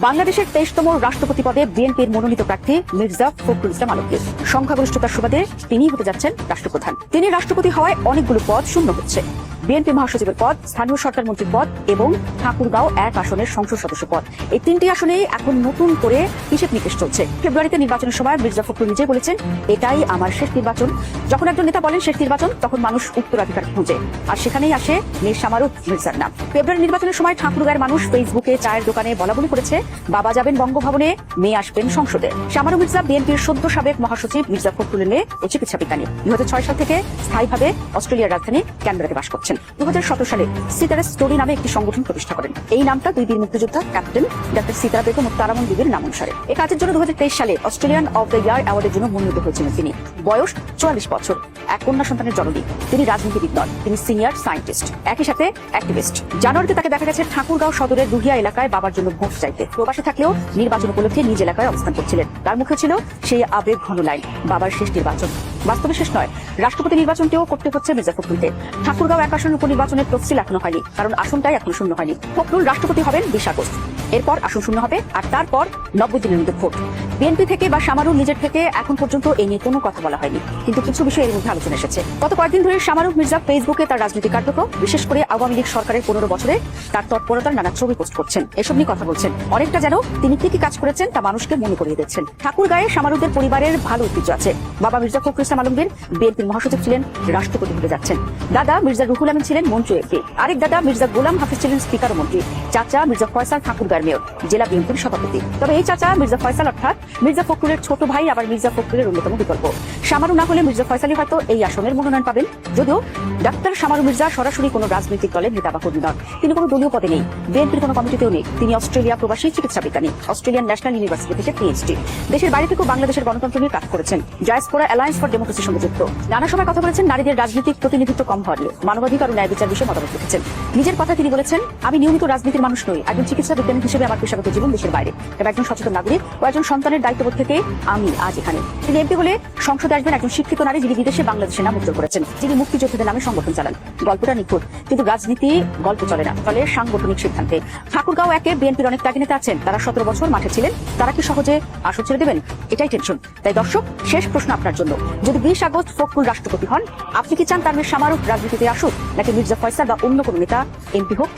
বাংলাদেশের 23তম রাষ্ট্রপতি পদে বিএনপির মনোনীত প্রার্থী মির্জা ফখরুল ইসলাম আলমগীর সংখ্যাগরিষ্ঠতার সুবাদে তিনিই হতে যাচ্ছেন রাষ্ট্রপ্রধান। তিনি রাষ্ট্রপতি হওয়ায় অনেকগুলো পদ শূন্য হচ্ছে। বিএনপি মহাসচিবের পদ, স্থানীয় সরকার মন্ত্রীর পদ এবং ঠাকুরগাঁও 1 আসনের সংসদ সদস্য পদ, এই 3টি আসনেই এখন নতুন করে হিসেব নিকেশ চলছে। ফেব্রুয়ারিতে নির্বাচনের সময় মির্জা ফখরুল নিজে বলেছেন, এটাই আমার শেষ নির্বাচন। যখন একজন নেতা বলেন শেষ নির্বাচন, তখন মানুষ উত্তরাধিকার খুঁজে, আর সেখানেই আসে মীর শামারুফ মির্জার নাম। ফেব্রুয়ারি নির্বাচনের সময় ঠাকুরগাঁয়ের মানুষ ফেসবুকে, চায়ের দোকানে বলাবলি করেছে, বাবা যাবেন বঙ্গভবনে, মেয়ে আসবেন সংসদে। শামারুফ মির্জা বিএনপির সদ্য সাবেক মহাসচিব মির্জা ফখরুলের মেয়ে ও চিকিৎসা বিজ্ঞানী। 2006 সাল থেকে স্থায়ীভাবে অস্ট্রেলিয়ার রাজধানী ক্যানবেরাতে বাস করছেন। 2017 সালে সিতারা স্টোরি নামে একটি সংগঠন প্রতিষ্ঠা করেন। এই নামটা দুই বীর মুক্তিযোদ্ধা ক্যাপ্টেন ডক্টর সিতারা বেগম ও তারামন বিবির নাম অনুসারে। এই কাজের জন্য 2023 সালে অস্ট্রেলিয়ান অব দ্য ইয়ার অ্যাওয়ার্ডের জন্য মনোনীত হয়েছিলেন তিনি। বয়স 44 বছর, এক কন্যা সন্তানের জননী। তিনি রাজনীতিবিদ নন, তিনি সিনিয়র সায়েন্টিস্ট, একই সাথে অ্যাক্টিভিস্ট। জানুয়ারিতে তাকে দেখা গেছে ঠাকুরগাঁও সদরের রুহিয়া এলাকায় বাবার জন্য ভোট চাইতে। প্রবাসে থাকলেও নির্বাচন উপলক্ষে নিজ এলাকায় অবস্থান করছিলেন। তার মুখে ছিল সেই আবেগ ঘন লাইন, বাবার শেষ নির্বাচন। বাস্তবে শেষ নয়, রাষ্ট্রপতি নির্বাচনটিও করতে হচ্ছে মির্জা ফখরুলকে। ঠাকুরগাঁও 1 আসন উপনির্বাচনের তফসিল এখনো হয়নি, কারণ আসনটাই এখনো শূন্য হয়নি। ফখরুল রাষ্ট্রপতি হবেন 20 আগস্ট, এরপর আসন শূন্য হবে, আর তারপর 90 দিনের মধ্যে ভোট। বিএনপি থেকে বা শামারুফ নিজের থেকে এখন পর্যন্ত এই নিয়ে কোনো কথা বলা হয়নি, কিন্তু কিছু বিষয় এর মধ্যে আলোচনা এসেছে। গত কয়েকদিন ধরে শামারুফ মির্জা ফেসবুকে তার রাজনৈতিক কার্যক্রম, বিশেষ করে আওয়ামী লীগ সরকারের 15 বছরে তার তৎপরতার নানা ছবি পোস্ট করছেন। এসব নিয়ে কথা বলছেন, অনেকটা যেন তিনি কি কি কাজ করেছেন তা মানুষকে মনে করিয়ে দিচ্ছেন। ঠাকুরগাঁয়ে শামারুফের পরিবারের ভালো ঐতিহ্য আছে। বাবা মির্জা ফখরুল ইসলাম আলমগীর বিএনপির মহাসচিব ছিলেন, রাষ্ট্রপতি হতে যাচ্ছেন। দাদা মির্জা রুহুল আমিন ছিলেন মন্ত্রী এমপি, আরেক দাদা মির্জা গোলাম হাফিজ ছিলেন স্পিকার ও মন্ত্রী, চাচা মির্জা ফয়সাল ঠাকুরগাঁয়ের মেয়র, জেলা বিএনপির সভাপতি। তবে এই চাচা মির্জা ফয়সাল অর্থাৎ মির্জা ফখরুলের ছোট ভাই, আবার মির্জা ফখরুলের অন্যতম বিকল্প। শামারুফ না হলে মির্জা ফয়সালই হয়তো এই আসনের মনোনয়ন পাবেন। যদিও ডাক্তার শামারুফ মির্জা সরাসরি কোনো রাজনৈতিক দলের নেতা বা কর্মী নন, তিনি কোনো দলীয় পদে নেই, বিএনপির কোনো কমিটিতেও নেই। তিনি অস্ট্রেলিয়া প্রবাসী চিকিৎসা বিজ্ঞানী, অস্ট্রেলিয়ান ন্যাশনাল ইউনিভার্সিটি থেকে পিএইচডি। দেশের বাইরে থেকেও বাংলাদেশের গণতন্ত্র নিয়ে কাজ করেছেন। ডায়াসপোরা অ্যালায়েন্স ফর ডেমোক্রেসির সঙ্গে যুক্ত। নানা সময় কথা বলেছেন নারীদের রাজনৈতিক প্রতিনিধিত্ব কম হওয়া নিয়ে, মানবাধিকার ও ন্যায় বিচার বিষয়ে মতামত রেখেছেন। নিজের কথা তিনি বলেছেন, আমি নিয়মিত রাজনীতির মানুষ নই, একজন চিকিৎসা বিজ্ঞানী হিসেবে আমার পেশাগত জীবন দেশের বাইরে, তবে একজন সচেতন নাগরিক ও একজন সন্তানের দায়িত্ববোধ থেকে আমি আজ এখানে। তিনি এমপি হলে সংসদে আসবেন একজন শিক্ষিত নারী, যিনি বিদেশে বাংলাদেশের নাম উজ্জ্বল করেছেন, যিনি মুক্তিযোদ্ধাদের নামে সংগঠন চালান। গল্পটা নিখুঁত, কিন্তু রাজনীতি গল্প চলে না, চলে সাংগঠনিক সিদ্ধান্তে। ঠাকুরগাঁও 1-এ বিএনপির অনেক ত্যাগী নেতা আছেন, তারা 17 বছর মাঠে ছিলেন, তারা কি সহজে আসন ছেড়ে দেবেন? এটাই টেনশন। তাই দর্শক, শেষ প্রশ্ন আপনার জন্য, যদি 20 আগস্ট ফখরুল রাষ্ট্রপতি হন, আপনি কি চান তার মেয়ে শামারুফ রাজনীতিতে আসুক, নাকি মির্জা ফয়সাল বা অন্য কোনো নেতা এমপি হোক?